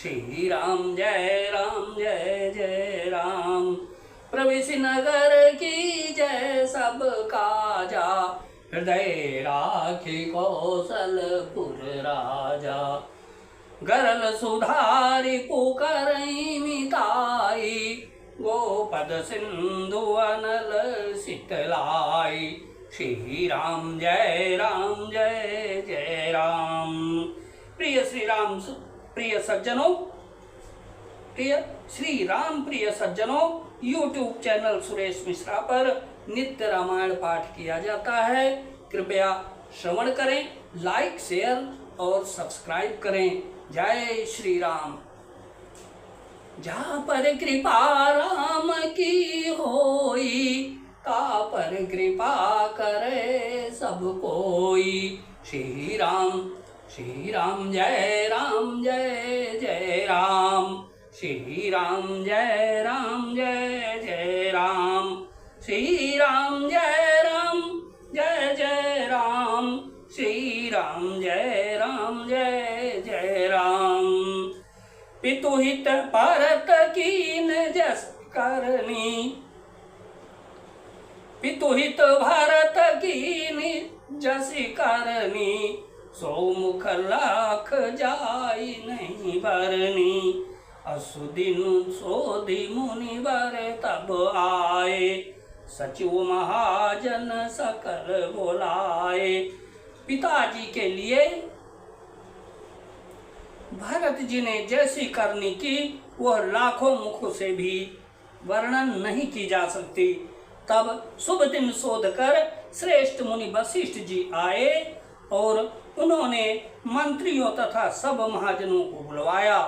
श्री राम जय जय राम। प्रवेश नगर की जय सब काजा, हृदय राखी कौशलपुर राजा। गरल सुधारी पुकारई मिताई, गोपद सिंधु अनल शीतलाई। श्री राम जय जय राम। प्रिय श्री राम प्रिय सज्जनों, प्रिय श्री राम प्रिय सज्जनों, YouTube चैनल सुरेश मिश्रा पर नित्य रामायण पाठ किया जाता है। कृपया श्रवण करें, लाइक शेयर और सब्सक्राइब करें। जय श्री राम। जहाँ पर कृपा राम की होई, ता पर कृपा करे सब कोई। श्री राम जय जय राम। श्री राम जय जय राम। श्री राम जय जय राम। श्री राम जय जय राम। पितुहित परत कीन जस करनी, पितुहित भरत कीन जस करनी। सो मुख लाख जाई नहीं बरनी, असुदिन सोधि मुनिवर तब आए। सचिव महाजन सकल बोलाए। पिताजी के लिए भरत जी ने जैसी करनी की वह लाखों मुखों से भी वर्णन नहीं की जा सकती। तब शुभ दिन शोध कर श्रेष्ठ मुनि वशिष्ठ जी आए और उन्होंने मंत्रियों तथा सब महाजनों को बुलवाया।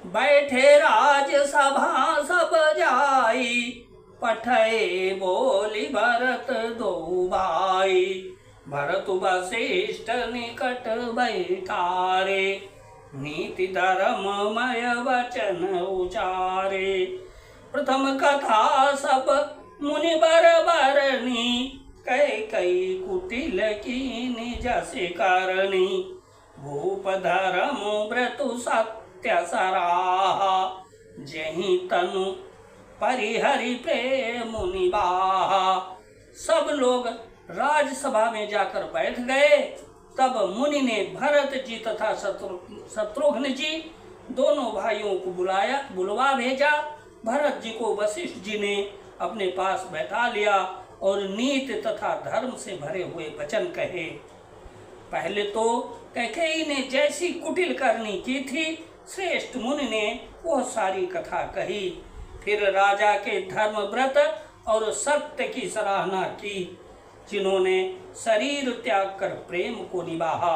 बैठे राज सभा सब जाई, पठे बोली भरत दो भाई। भरत वशिष्ठ निकट बैठारे, नीति धर्ममय वचन उचारे। प्रथम कथा सब मुनिवर बरनी, कई कुटिल कीनि जस करनी। भूप धर्म व्रतु सत्य सराहा, जहि तनु परिहरि प्रेम निबाहा। सब लोग राजसभा में जाकर बैठ गए। तब मुनि ने भरत जी तथा शत्रुघ्न जी दोनों भाइयों को बुलवा भेजा। भरत जी को वशिष्ठ जी ने अपने पास बैठा लिया और नीति तथा धर्म से भरे हुए वचन कहे। पहले तो कैकेयी ने जैसी कुटिल करनी की थी, श्रेष्ठ मुनि ने वह सारी कथा कही। फिर राजा के धर्म व्रत और सत्य की सराहना की, जिन्होंने शरीर त्याग कर प्रेम को निभाहा।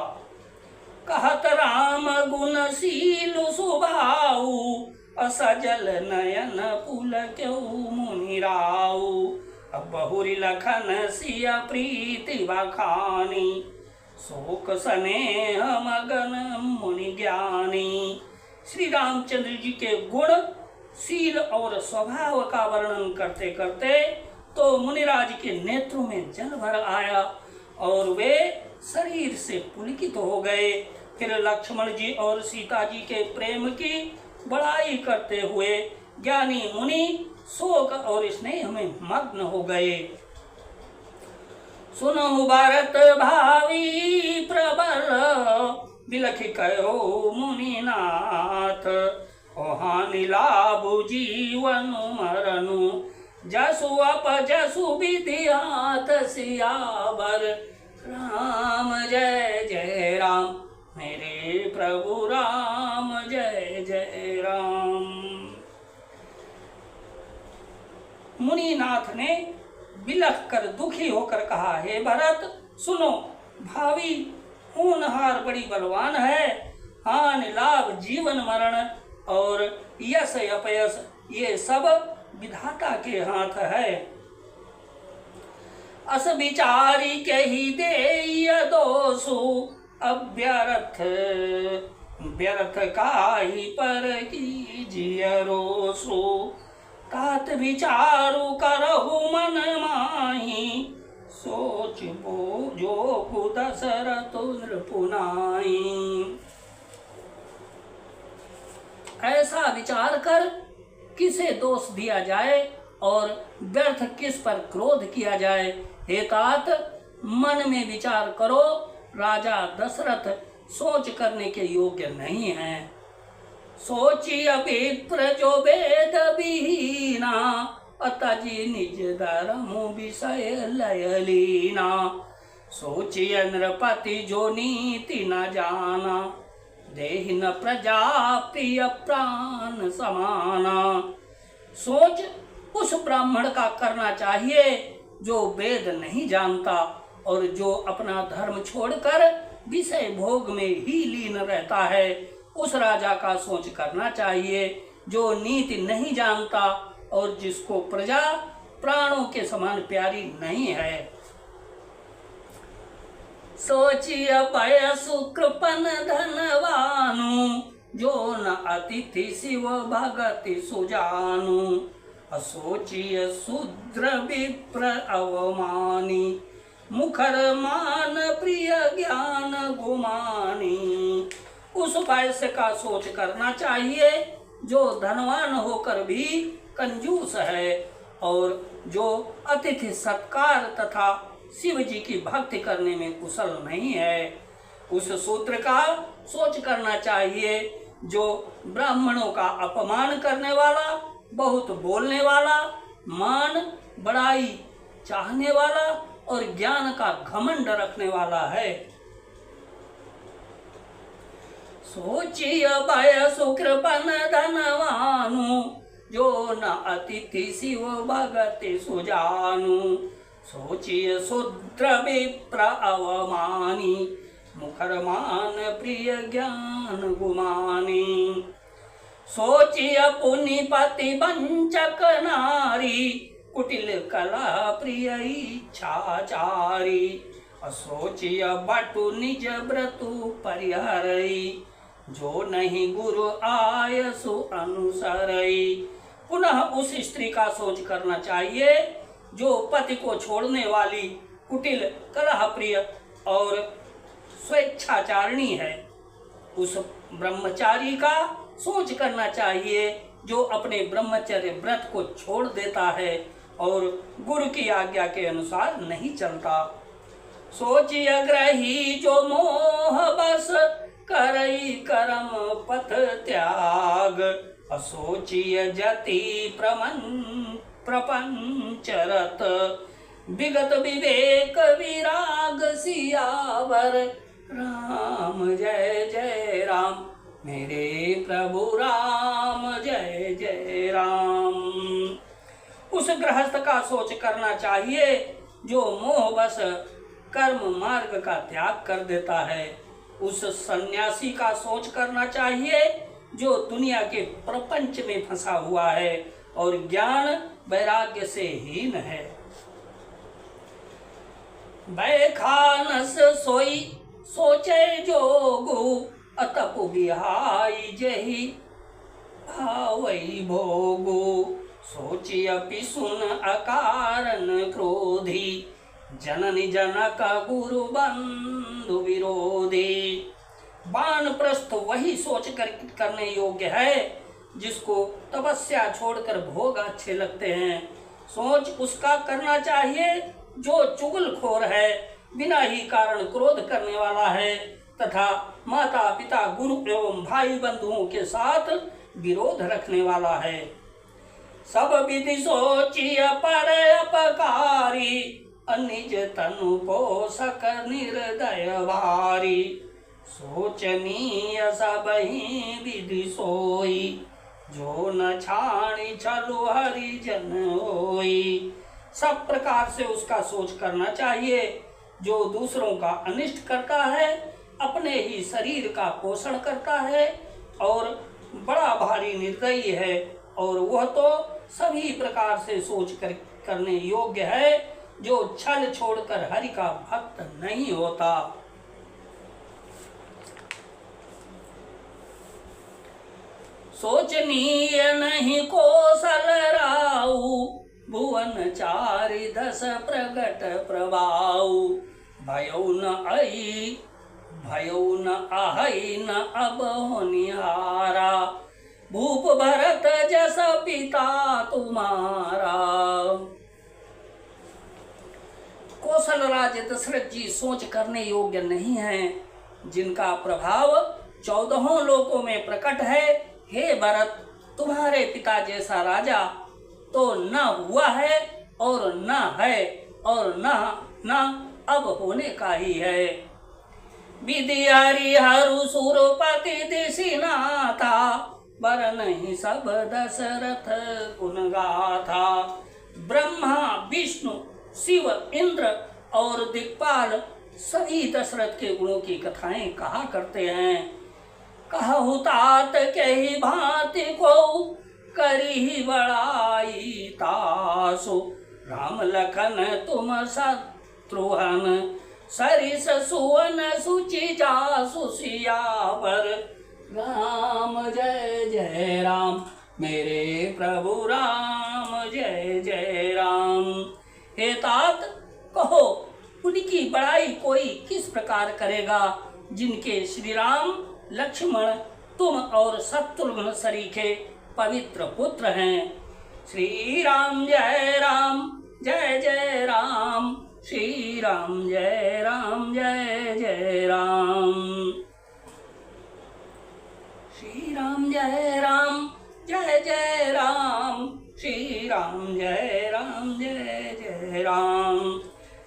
कहत राम गुणशील सुभाऊ, असजल नयन पुलक्यौ मुनि राऊ। बहुरी लखन सिया प्रीति बखानी, शोक स्नेह मगन मुनि ज्ञानी। श्री रामचंद्र जी के गुण, शील और स्वभाव का वर्णन करते करते तो मुनिराज के नेत्रों में जल भर आया और वे शरीर से पुलकित हो गए। फिर लक्ष्मण जी और सीता जी के प्रेम की बड़ाई करते हुए ज्ञानी मुनि शोक और स्नेह में मग्न हो गए। सुनहु भरत भावी प्रबल, बिलखि कहो मुनिनाथ। हानि लाभु जीवन मरनु, जसु अपजसु विधियात सियावर। राम जय राम, मेरे प्रभु राम जय राम। मुनिनाथ ने बिलख कर दुखी होकर कहा, हे भरत सुनो, भावी होनहार बड़ी बलवान है। हानि लाभ जीवन मरण और यश अपयश ये सब विधाता के हाथ है। अस विचारी के ही दे दोषु, अव्यर्थ व्यर्थ काहि पर कीजिए रोसु। तात विचारु करहु मन माही, सोच बोझो दशरथ नृपुनाई। विचार कर किसे दोष दिया जाए और व्यर्थ किस पर क्रोध किया जाए। हे तात, मन में विचार करो, राजा दशरथ सोच करने के योग्य नहीं है। सोचिय विप्र जो वेद विहीना, अतजी निज धर्म विषय लय लीना। सोचिय नृपति जो नीति न जाना, देहि न प्रजा प्रिय प्राण समाना। सोच उस ब्राह्मण का करना चाहिए जो वेद नहीं जानता और जो अपना धर्म छोड़कर विषय भोग में ही लीन रहता है। उस राजा का सोच करना चाहिए जो नीति नहीं जानता और जिसको प्रजा प्राणों के समान प्यारी नहीं है। सोचिय भय सुकृपन धनवानु, जो न अतिथि शिव भगति सुजानु। असोचिय शूद्र विप्र अवमानी, मुखर मान प्रिय ज्ञान गुमानी। उस वैश्य का सोच करना चाहिए जो धनवान होकर भी कंजूस है और जो अतिथि सत्कार तथा शिव जी की भक्ति करने में कुशल नहीं है। उस शूद्र का सोच करना चाहिए जो ब्राह्मणों का अपमान करने वाला, बहुत बोलने वाला, मान बड़ाई चाहने वाला और ज्ञान का घमंड रखने वाला है। सोचिय भय सुकृपन धनवानु, जो न अतिथि शिव भगति सुजानु। सोचिय शूद्र विप्र अवमानी, मुखर मान प्रिय ज्ञान गुमानी। सोचिय पुनिपति वंचक नारी, कुटिल कला प्रिय इच्छाचारी। असोचिय बटु निज व्रतु परिहरई, जो नहीं गुरु आयसु अनुसरई। पुनः उस स्त्री का सोच करना चाहिए जो पति को छोड़ने वाली, कुटिल कलह प्रिय और स्वेच्छाचारिणी है। उस ब्रह्मचारी का सोच करना चाहिए जो अपने ब्रह्मचर्य व्रत को छोड़ देता है और गुरु की आज्ञा के अनुसार नहीं चलता। सोचिय ग्रही जो मोह बस, करई कर्म पथ त्याग। असोचिय जति प्रपंचरत, विगत विवेक विराग सियावर। राम जय जय राम, मेरे प्रभु राम जय जय राम। उस गृहस्थ का सोच करना चाहिए जो मोहवश कर्म मार्ग का त्याग कर देता है। उस सन्यासी का सोच करना चाहिए जो दुनिया के प्रपंच में फंसा हुआ है और ज्ञान वैराग्य से हीन है। बैखानस सोई सोचे जोगु, अतपु बिहाई जही भावई भोगु। सोचिय पिसुन अकारन क्रोधी, जननी जनक गुरु बंधु विरोधी। वानप्रस्थ वही सोच करने योग्य है जिसको तपस्या छोड़कर भोग अच्छे लगते हैं। सोच उसका करना चाहिए जो चुगलखोर है, बिना ही कारण क्रोध करने वाला है तथा माता पिता गुरु एवं भाई बंधुओं के साथ विरोध रखने वाला है। सब विधि सोचिय पर अपकारी, अनिज तनु पोषक निर्दय भारी। सोचनीय सब ही विधि सोई, जो न छाणी छलु हरिजन होई। सब प्रकार से उसका सोच करना चाहिए जो दूसरों का अनिष्ट करता है, अपने ही शरीर का पोषण करता है और बड़ा भारी निर्दयी है, और वह तो सभी प्रकार से सोच करने योग्य है जो छल छोड़कर हरि का भक्त नहीं होता। सोचनीय नहीं कौशल राऊ, भुवन चारि दस प्रगट प्रभाऊ। भयउ न अहई न अब होनिहारा, भूप भरत जस पिता तुम्हारा। कौशल राज दशरथ जी सोच करने योग्य नहीं हैं, जिनका प्रभाव 14 लोकों में प्रकट है। हे भरत, तुम्हारे पिता जैसा राजा तो न हुआ है और न है और न अब होने का ही है। विधियारी हरु सुरपति दिशिनाथा, बर नहीं सब दशरथ गुण गाथा। ब्रह्मा विष्णु शिव इंद्र और दिक्पाल सभी दशरथ के गुणों की कथाएं कहा करते हैं। कहु तात कही भांति को करी बड़ाई तासु, राम लखन तुम शत्रुघ्न सरिस सुवन सुचि जासु सियावर। राम जय जय राम, मेरे प्रभु राम जय जय राम। हे तात, कहो उनकी बड़ाई कोई किस प्रकार करेगा, जिनके श्री राम लक्ष्मण तुम और शत्रुघ्न सरीखे पवित्र पुत्र हैं। श्री राम जय राम जय जय राम, श्री राम जय राम जय जय राम। श्री राम जय राम जय जय राम, श्री राम जय राम जय जय राम।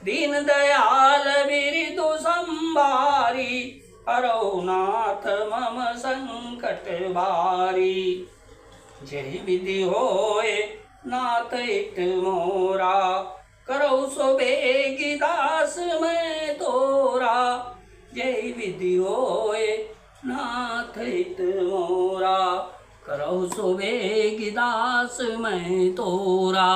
दीन दयाल बिरदु संभारी, हरौ नाथ मम संकट भारी। जय विधि होए नाथ हित मोरा, करौ सो बेगी दास मैं तोरा। जय विधि होए नाथ हित मोरा, करौ सो बेगी दास मैं तोरा।